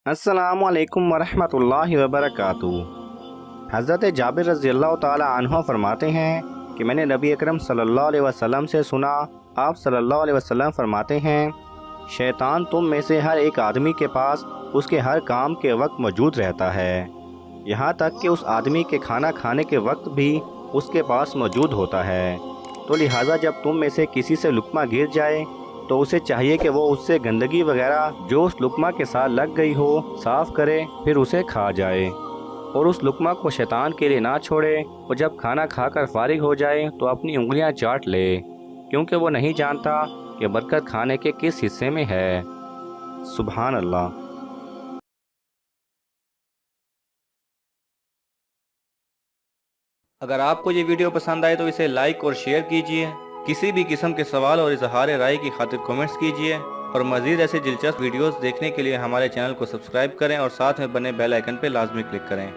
अस्सलामु अलैकुम वरहमतुल्लाहि वबरकातुहू। हज़रत जाबिर रज़ी अल्लाह ताला अन्हु फरमाते हैं कि मैंने नबी अकरम सल्लल्लाहु अलैहि वसल्लम से सुना, आप सल्लल्लाहु अलैहि वसल्लम फरमाते हैं, शैतान तुम में से हर एक आदमी के पास उसके हर काम के वक्त मौजूद रहता है, यहाँ तक कि उस आदमी के खाना खाने के वक्त भी उसके पास मौजूद होता है। तो लिहाजा जब तुम में से किसी से लुक़मा गिर जाए तो उसे चाहिए कि वो उससे गंदगी वगैरह जो उस लुक़मा के साथ लग गई हो साफ़ करे, फिर उसे खा जाए और उस लुक़मा को शैतान के लिए ना छोड़े। और जब खाना खाकर फारिग हो जाए तो अपनी उंगलियां चाट ले, क्योंकि वो नहीं जानता कि बरकत खाने के किस हिस्से में है। सुभान अल्लाह। अगर आपको ये वीडियो पसंद आए तो इसे लाइक और शेयर कीजिए। किसी भी किस्म के सवाल और इजहार राय की खातिर कमेंट्स कीजिए और मज़ीद ऐसे दिलचस्प वीडियोस देखने के लिए हमारे चैनल को सब्सक्राइब करें और साथ में बने बेल आइकन पर लाजमी क्लिक करें।